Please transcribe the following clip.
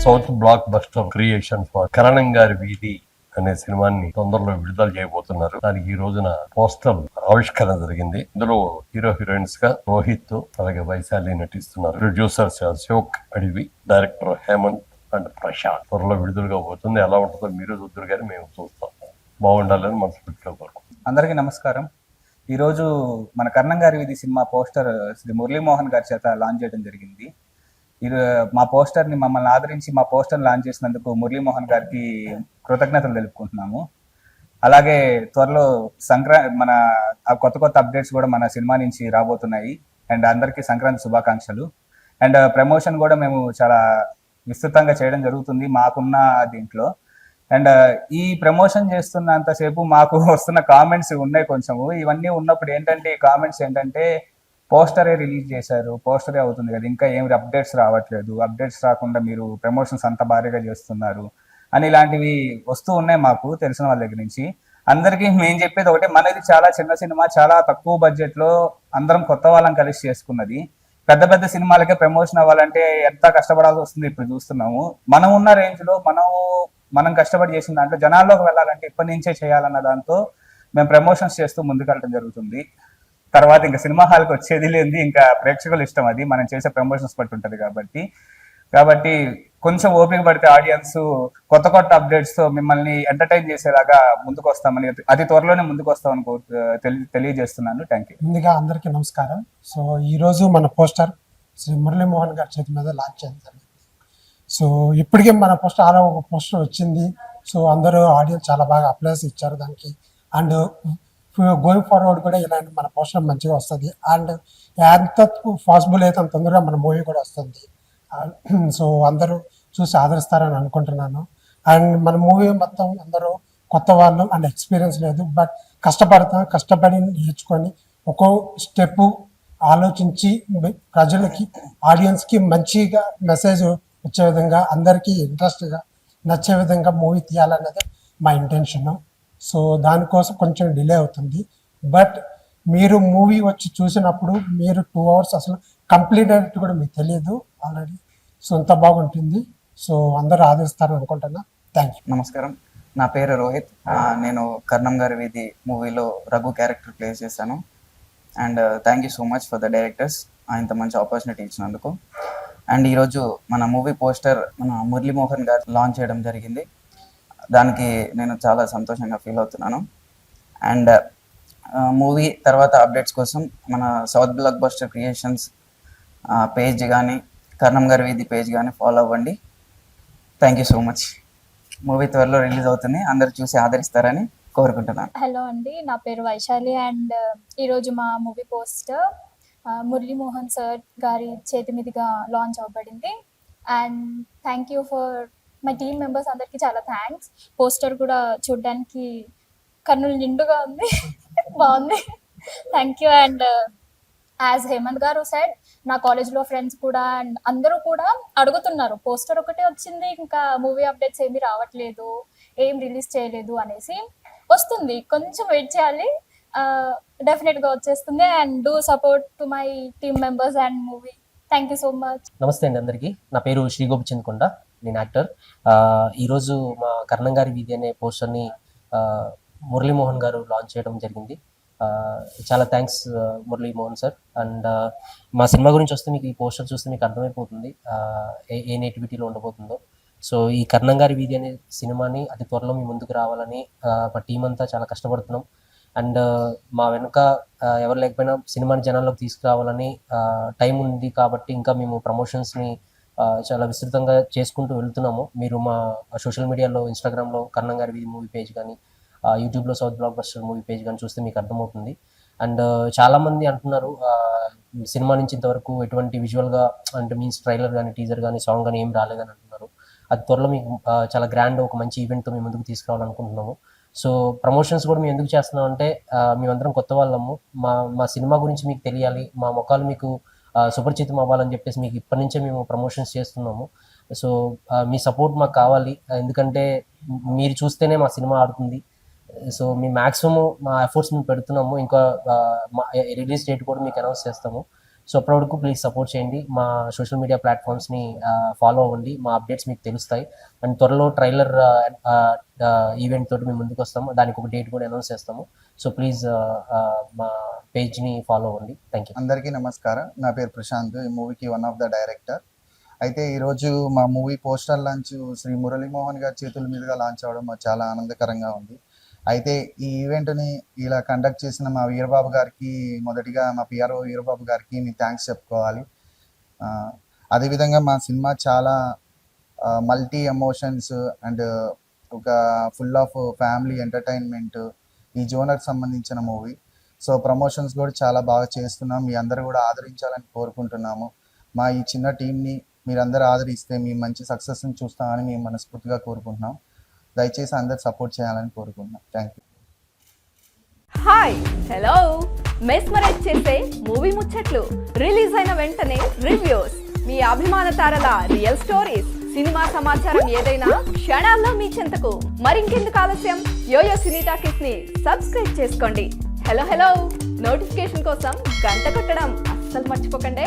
South blockbuster creation for Karanam గారి వీధి అనే సినిమాని తొందరలో విడుదల చేయబోతున్నారు. దానికి ఈ రోజున పోస్టర్ ఆవిష్కరణ జరిగింది. ఇందులో హీరో హీరోయిన్స్ గా రోహిత్ అలాగే వైశాలి నటిస్తున్నారు. ప్రొడ్యూసర్స్ అశోక్ అడివి, డైరెక్టర్ హేమంత్ అండ్ ప్రశాంత్. త్వరలో విడుదల కాబోతుంది. ఎలా ఉంటుందో మీరు చూద్దరు కానీ మేము చూస్తాం. బాగుండాలని మనస్ఫూర్తిగా కోరుకుంటున్నాం. అందరికీ నమస్కారం. ఈరోజు మన కర్ణం గారి వీధి సినిమా పోస్టర్ శ్రీ మురళీమోహన్ గారి చేత లాంచ్ చేయడం జరిగింది. మా పోస్టర్ని మమ్మల్ని ఆదరించి మా పోస్టర్ని లాంచ్ చేసినందుకు మురళీమోహన్ గారికి కృతజ్ఞతలు తెలుపుకుంటున్నాము. అలాగే త్వరలో మన కొత్త కొత్త అప్డేట్స్ కూడా మన సినిమా నుంచి రాబోతున్నాయి. అండ్ అందరికీ సంక్రాంతి శుభాకాంక్షలు. అండ్ ప్రమోషన్ కూడా మేము చాలా విస్తృతంగా చేయడం జరుగుతుంది మాకున్న దీంట్లో. అండ్ ఈ ప్రమోషన్ చేస్తున్నంతసేపు మాకు వస్తున్న కామెంట్స్ ఉన్నాయి కొంచెము. ఇవన్నీ ఉన్నప్పుడు ఏంటంటే ఈ కామెంట్స్ ఏంటంటే పోస్టరే రిలీజ్ చేశారు, పోస్టరే అవుతుంది కదా, ఇంకా ఏమి అప్డేట్స్ రావట్లేదు, అప్డేట్స్ రాకుండా మీరు ప్రమోషన్స్ అంత భారీగా చేస్తున్నారు అని ఇలాంటివి వస్తూ ఉన్నాయి మాకు తెలిసిన వాళ్ళ దగ్గర నుంచి. అందరికీ మేము చెప్పేది ఒకటే, మనది చాలా చిన్న సినిమా, చాలా తక్కువ బడ్జెట్లో అందరం కొత్త వాళ్ళని కలిసి చేసుకున్నది. పెద్ద పెద్ద సినిమాలకే ప్రమోషన్ అవ్వాలంటే ఎంత కష్టపడాల్సి వస్తుంది ఇప్పుడు చూస్తున్నాము. మనం ఉన్న రేంజ్లో మనం కష్టపడి చేసిన దాంట్లో జనాల్లోకి వెళ్ళాలంటే ఇప్పటి నుంచే చేయాలన్న దాంతో మేము ప్రమోషన్స్ చేస్తూ ముందుకెళ్ళడం జరుగుతుంది. తర్వాత ఇంకా సినిమా హాల్కి వచ్చేది లేనిది ఇంకా ప్రేక్షకులు ఇష్టం, అది మనం చేసే ప్రమోషన్స్ బట్టి ఉంటుంది. కాబట్టి కొంచెం ఓపిక పడితే ఆడియన్స్ కొత్త కొత్త అప్డేట్స్తో మిమ్మల్ని ఎంటర్టైన్ చేసేలాగా ముందుకు వస్తామని, అతి త్వరలోనే ముందుకు వస్తామని తెలియజేస్తున్నాను. Thank you. ముందుగా అందరికీ నమస్కారం. సో ఈరోజు మన పోస్టర్ శ్రీ మురళీమోహన్ గారి చేతి మీద లాంచ్ చేయడం జరిగింది. సో ఇప్పటికే మన పోస్టర్ ఆరో ఒక పోస్టర్ వచ్చింది. సో అందరూ ఆడియన్స్ చాలా బాగా అప్లైస్ ఇచ్చారు దానికి. అండ్ గోయింగ్ ఫార్వర్డ్ కూడా ఇలాంటి మన పోస్టర్ మంచిగా వస్తుంది. అండ్ ఎంత పాసిబుల్ అయితే అంత తొందరగా మన మూవీ కూడా వస్తుంది. సో అందరూ చూసి ఆదరిస్తారని అనుకుంటున్నాను. అండ్ మన మూవీ మొత్తం అందరూ కొత్త వాళ్ళు అండ్ ఎక్స్పీరియన్స్ లేదు, బట్ కష్టపడి నేర్చుకొని ఒక్కో స్టెప్ ఆలోచించి ప్రజలకి ఆడియన్స్కి మంచిగా మెసేజ్ వచ్చే విధంగా అందరికీ ఇంట్రెస్ట్గా నచ్చే విధంగా మూవీ తీయాలన్నది మా ఇంటెన్షన్. సో దానికోసం కొంచెం డిలే అవుతుంది, బట్ మీరు మూవీ వచ్చి చూసినప్పుడు మీరు 2 hours అసలు కంప్లీట్ అయినట్టు కూడా మీకు తెలియదు ఆల్రెడీ. సో అంత బాగుంటుంది. సో అందరూ ఆదరిస్తారని అనుకుంటున్నా. Thank you. నమస్కారం, నా పేరు రోహిత్. నేను కర్ణం గారి వీధి మూవీలో రఘు క్యారెక్టర్ ప్లే చేశాను. And thank you so much for the directors ఇంత మంచి ఆపర్చునిటీ ఇచ్చినందుకు. అండ్ ఈరోజు మన మూవీ పోస్టర్ మన మురళీమోహన్ గారు లాంచ్ చేయడం జరిగింది. దానికి నేను చాలా సంతోషంగా ఫీల్ అవుతున్నాను. అండ్ మూవీ తర్వాత అప్డేట్స్ కోసం మన south block buster creations page కానీ కర్ణం గారి వీధి పేజ్ కానీ ఫాలో అవ్వండి. Thank you so much. Movie త్వరలో రిలీజ్ అవుతుంది, అందరు చూసి ఆదరిస్తారని కోరుకుంటున్నాను. హలో అండి, నా పేరు వైశాలి. అండ్ ఈరోజు మా మూవీ పోస్టర్ మురళీమోహన్ సార్ గారి చేతి మీదుగా లాంచ్ అవ్వబడింది. And thank you for my team members అందరికీ చాలా థ్యాంక్స్. పోస్టర్ కూడా చూడడానికి కన్నులు నిండుగా ఉంది, బాగుంది. Thank you. And as Hemanth garu side నా కాలేజ్లో ఫ్రెండ్స్ కూడా అండ్ అందరూ కూడా అడుగుతున్నారు, పోస్టర్ ఒకటే వచ్చింది, ఇంకా మూవీ అప్డేట్స్ ఏమీ రావట్లేదు, ఏం రిలీజ్ చేయలేదు అనేసి. వస్తుంది, కొంచెం వెయిట్ చేయాలి, డెఫినెట్గా వచ్చేస్తుంది. And do support to my team members and movie. Thank you so much. నమస్తే అండి అందరికీ. నా పేరు శ్రీ గోపిచంద్కొండ, నేను యాక్టర్. ఈరోజు మా కర్ణం గారి వీధి అనే పోస్టర్ని మురళీమోహన్ గారు లాంచ్ చేయడం జరిగింది. చాలా థ్యాంక్స్ మురళీమోహన్ సార్. అండ్ మా సినిమా గురించి వస్తే మీకు ఈ పోస్టర్ చూస్తే మీకు అర్థమైపోతుంది ఏ నేటివిటీలో ఉండబోతుందో. సో ఈ కర్ణం గారి వీధి అనే సినిమాని అతి త్వరలో మీ ముందుకు రావాలని మా టీం అంతా చాలా కష్టపడుతున్నాం. అండ్ మా వెనుక ఎవరు లేకపోయినా సినిమాని జనాల్లోకి తీసుకురావాలని టైం ఉంది కాబట్టి ఇంకా మేము ప్రమోషన్స్ని చాలా విస్తృతంగా చేసుకుంటూ వెళ్తున్నాము. మీరు మా సోషల్ మీడియాలో ఇన్స్టాగ్రామ్లో కర్ణం గారి వీధి మూవీ పేజ్ కానీ యూట్యూబ్లో south block buster movie page కానీ చూస్తే మీకు అర్థమవుతుంది. అండ్ చాలామంది అంటున్నారు సినిమా నుంచి ఇంతవరకు ఎటువంటి విజువల్గా అంటే మీన్స్ ట్రైలర్ కానీ టీజర్ కానీ సాంగ్ కానీ ఏం రాలేదని అంటున్నారు. అది త్వరలో మీకు చాలా గ్రాండ్ ఒక మంచి ఈవెంట్తో మేము ముందుకు తీసుకురావాలనుకుంటున్నాము. సో ప్రమోషన్స్ కూడా మేము ఎందుకు చేస్తున్నాం అంటే మేమందరం కొత్త వాళ్ళము, మా సినిమా గురించి మీకు తెలియాలి, మా ముఖాలు మీకు సుపరిచితం అవ్వాలని చెప్పేసి మీకు ఇప్పటి నుంచే మేము ప్రమోషన్స్ చేస్తున్నాము. సో మీ సపోర్ట్ మాకు కావాలి, ఎందుకంటే మీరు చూస్తేనే మా సినిమా ఆడుతుంది. సో మీ మ్యాక్సిమం మా ఎఫర్ట్స్ మేము పెడుతున్నాము. ఇంకా రిలీజ్ డేట్ కూడా మీకు అనౌన్స్ చేస్తాము. సో అప్పటి వరకు ప్లీజ్ సపోర్ట్ చేయండి, మా సోషల్ మీడియా ప్లాట్ఫామ్స్ని ఫాలో అవ్వండి, మా అప్డేట్స్ మీకు తెలుస్తాయి. అండ్ త్వరలో ట్రైలర్ ఈవెంట్ తోటి మేము ముందుకు వస్తాము, దానికి ఒక డేట్ కూడా అనౌన్స్ చేస్తాము. సో ప్లీజ్ మా పేజ్ని ఫాలో అవ్వండి. Thank you. అందరికీ నమస్కారం. నా పేరు ప్రశాంత్, ఈ మూవీకి వన్ ఆఫ్ ద డైరెక్టర్. అయితే ఈరోజు మా movie poster launch Shri Muralimohan గారి చేతుల మీదుగా లాంచ్ అవ్వడం మాకు చాలా ఆనందకరంగా ఉంది. అయితే ఈ ఈవెంట్ని ఇలా కండక్ట్ చేసిన మా వీరబాబు గారికి, మొదటిగా మా పిఆర్ఓ వీరబాబు గారికి నేను థ్యాంక్స్ చెప్పుకోవాలి. అదేవిధంగా మా సినిమా చాలా మల్టీ ఎమోషన్స్ అండ్ ఒక ఫుల్ ఆఫ్ ఫ్యామిలీ ఎంటర్టైన్మెంట్ ఈ జోనర్కి సంబంధించిన మూవీ. సో ప్రమోషన్స్ కూడా చాలా బాగా చేస్తున్నాం. మీ అందరూ కూడా ఆదరించాలని కోరుకుంటున్నాము. మా ఈ చిన్న టీంని మీరందరూ ఆదరిస్తే మేము మంచి సక్సెస్ని చూస్తామని మేము మనస్ఫూర్తిగా కోరుకుంటున్నాం. దయచేసి అందరు సపోర్ట్ చేయాలని కోరుకుంటున్నాం. Thank you. Hi hello, mesmerise చేసే మూవీ ముచ్చట్లు, రిలీజ్ అయిన వెంటనే రివ్యూస్, మీ అభిమాన తారల రియల్ స్టోరీస్, సినిమా సమాచారం ఏదైనా క్షణాల్లో మీ చెంతకు. మరింకెందుకు ఆలస్యం, యోయో సినీ టాకీస్ ని సబ్స్క్రైబ్ చేసుకోండి. హలో హలో నోటిఫికేషన్ కోసం గంట కొట్టడం అస్సలు మర్చిపోకండి.